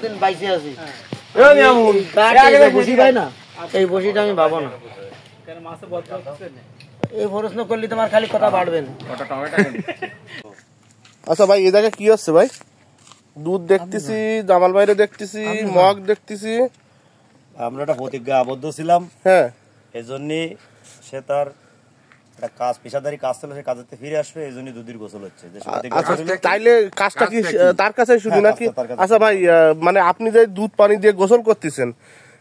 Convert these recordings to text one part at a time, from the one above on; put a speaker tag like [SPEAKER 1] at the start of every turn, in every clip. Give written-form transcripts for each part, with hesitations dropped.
[SPEAKER 1] দিন বাইসে আছি বসি ভাই না এই বসিটা আমি ভাবো না এই প্রশ্ন করলে তোমার খালি কথা বাড়বে না।
[SPEAKER 2] আচ্ছা ভাই এই জায়গায় কি হচ্ছে ভাই? দুধ দেখতেছি, জামাল বাইরে দেখতেছি, মগ দেখতেছি।
[SPEAKER 3] আমরা একটা প্রতিজ্ঞা আবদ্ধ ছিলাম,
[SPEAKER 2] হ্যাঁ
[SPEAKER 3] এজন্য সে তার একটা কাজ পেশাদারি কাজ ছিল, সে কাজেতে ফিরে আসবে, এই জন্য দুধের গোসল হচ্ছে।
[SPEAKER 2] তাইলে কাজটা কি তার কাছে শুধু নাকি? আচ্ছা ভাই মানে আপনি যে দুধ পানি দিয়ে গোসল করতেছেন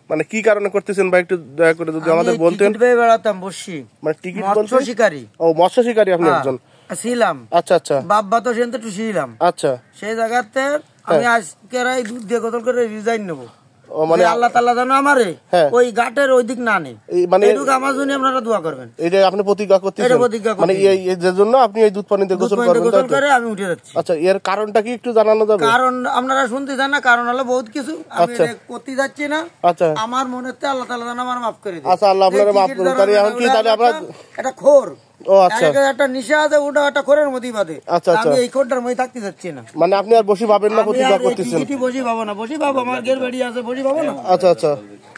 [SPEAKER 2] মানে কি কারণে করতেছেন ভাই একটু দয়া করে যদি আমাদের বলতেন।
[SPEAKER 1] বেড়াতাম বসছি
[SPEAKER 2] মানে টিকিট
[SPEAKER 1] মৎস্য শিকারী।
[SPEAKER 2] ও মৎস্য শিকারী আপনি একজন
[SPEAKER 1] ছিলাম।
[SPEAKER 2] আচ্ছা আচ্ছা
[SPEAKER 1] বাবা তো সেখান থেকে ছিলাম।
[SPEAKER 2] আচ্ছা
[SPEAKER 1] সেই জায়গাতে আমি আজকে দুধ দিয়ে গোসল করে রিজাইন নেবো।
[SPEAKER 2] মানে
[SPEAKER 1] আল্লাহ তাআলা জানো আমারে ওই ঘাটের ওই দিক না নেই, মানে এটুকু আমার জন্য আপনারা দোয়া করবেন।
[SPEAKER 2] এই যে আপনি প্রতিজ্ঞা করতেছেন, মানে এই যে জন্য আপনি এই দুধ পানিতে গোসল করবেন,
[SPEAKER 1] গোসল করে আমি উঠে যাচ্ছি।
[SPEAKER 2] আচ্ছা এর কারণটা কি একটু জানানো যাবে?
[SPEAKER 1] কারণ আপনারা শুনতে চান না, কারণ হলো বহুত কিছু, আমি করতে যাচ্ছি না।
[SPEAKER 2] আচ্ছা
[SPEAKER 1] আমার মনেতে আল্লাহ তাআলা জানো আমার মাফ করে দিন।
[SPEAKER 2] আচ্ছা আল্লাহ আপনারা মাফ করুন। তাহলে এখন কি তাহলে আমরা
[SPEAKER 1] এটা খোর,
[SPEAKER 2] ও আচ্ছা
[SPEAKER 1] একটা নিশা আছে, ওটা একটা খোরের মধ্যে বাদে।
[SPEAKER 2] আচ্ছা আচ্ছা
[SPEAKER 1] আমি এই খোরটার মধ্যে থাকতে যাচ্ছি না।
[SPEAKER 2] মানে আপনি আর বসি ভাবেন না, প্রতিজ্ঞা করতেছেন?
[SPEAKER 1] টিকিটি বসি পাবো না, বসি পাবো আমার গের বাড়ি আছে, বসি পাবো না।
[SPEAKER 2] আচ্ছা আচ্ছা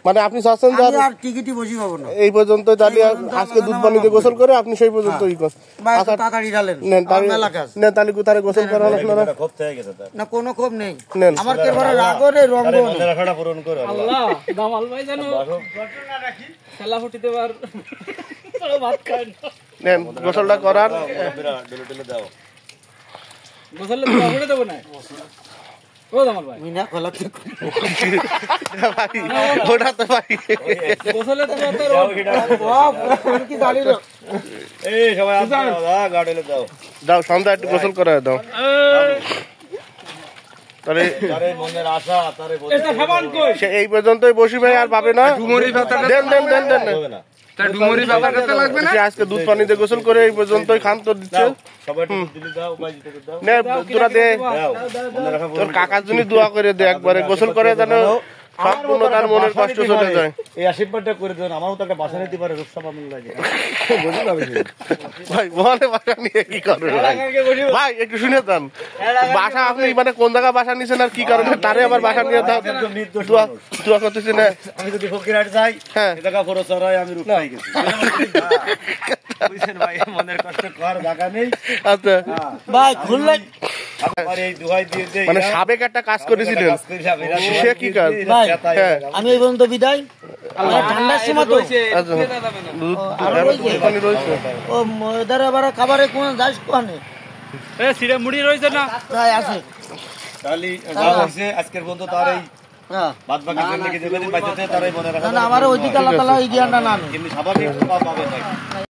[SPEAKER 2] মানে আপনি চাচ্ছেন যে
[SPEAKER 1] আর টিকিটি বসি পাবো না
[SPEAKER 2] এই পর্যন্ত, তাহলে আজকে দুধ পানিতে গোসল করে আপনি সেই পর্যন্ত ই করেন।
[SPEAKER 1] আচ্ছা তাড়াতাড়ি ঢালেন
[SPEAKER 2] নেন তাহলে কোথায় গোসল করেন আপনারা?
[SPEAKER 3] ক্ষোভ থেকে গেছে তার
[SPEAKER 1] না, কোনো ক্ষোভ নেই
[SPEAKER 2] নেন
[SPEAKER 1] আমার কে বড় রাগ রে রঙ
[SPEAKER 3] রাখাটা পূরণ করে
[SPEAKER 4] আল্লাহ দামাল ভাই জানো ঘটনা রাখি খেলা ফুটিতে পার ভাত খায় না।
[SPEAKER 2] নেন গোসলটা করার
[SPEAKER 3] ডলে দাও,
[SPEAKER 4] গোসলে তো ফুটে দেব না। ও দামাল ভাই
[SPEAKER 1] মিনা খোলা তো
[SPEAKER 2] ভাই ওটা তো ভাই
[SPEAKER 4] গোসলে তো
[SPEAKER 1] বাপ কি জানি রে।
[SPEAKER 3] এই সবাই আসো গাড়লে দাও
[SPEAKER 2] দাও সন্ধ্যা একটু গোসল করে দাও। তাহলে
[SPEAKER 3] মনের আশা তারে
[SPEAKER 4] এটা খাবান কই
[SPEAKER 2] এই পর্যন্তই বসি ভাই আর পাবে না। দেন দেন দেন দেন
[SPEAKER 4] ডুমুরি বাবা করতে লাগবে না।
[SPEAKER 2] আজকে দুধ পানিতে গোসল করে এই পর্যন্তই খান তো দিচ্ছে।
[SPEAKER 3] সবাই দিলে দাও, বাজি থেকে দাও,
[SPEAKER 2] নে তোরা দে,
[SPEAKER 3] দাও মনে রাখা
[SPEAKER 2] তোর কাকার জন্য দোয়া করে দে একবারে, গোসল করে যেন সম্পূর্ণ তার মনের কষ্ট চলে যায়।
[SPEAKER 3] এই আশীর্বাদটা করে দেন, আমারও তো একটা বাসা নিতে পারে, রূপসা পাবন লাগে
[SPEAKER 2] ভাই মনে বাসা নিয়ে কি করবে ভাই? ভাই একটু শুনে যান, বাসা আপনি মানে কোন জায়গায় বাসা নিছেন আর কি কারণে তারে আবার বাসা নিয়ে দোয়া করতেছি না?
[SPEAKER 3] আমি যদি ফকিরহাট যাই,
[SPEAKER 2] হ্যাঁ
[SPEAKER 3] এ জায়গা বড় চড়াই আমি রূপ পাই গেছি, বুঝছেন ভাই, মনের কষ্ট করার জায়গা নেই।
[SPEAKER 2] আচ্ছা
[SPEAKER 1] ভাই খুললে
[SPEAKER 3] আমার এই দুহাই দিয়ে দেই,
[SPEAKER 2] মানে সাবেক একটা কাজ করেছিলেন, সে কি কাজ? হ্যাঁ
[SPEAKER 1] আমি এই পর্যন্ত বিদায়। আল্লাহ ঠান্ডার সময় তো
[SPEAKER 2] আচ্ছা দুধ পানি রয়েছে।
[SPEAKER 1] ও ময়দার আবার খাবারে কোন যাস কোনে
[SPEAKER 4] এ সিরে মুড়ি রইছে না
[SPEAKER 1] তাই আছে
[SPEAKER 3] তাহলে যা হইছে আজকের বন্ধু তার এই
[SPEAKER 1] হ্যাঁ
[SPEAKER 3] বাদ বাকি জিন্দেগি যেদিন বাঁচতে তারাই মনে রাখা।
[SPEAKER 1] না আমার ওইদিকে আল্লাহ তাআলা এই জ্ঞানটা না নেই।
[SPEAKER 3] কিন্তু স্বাভাবিক পাবে না।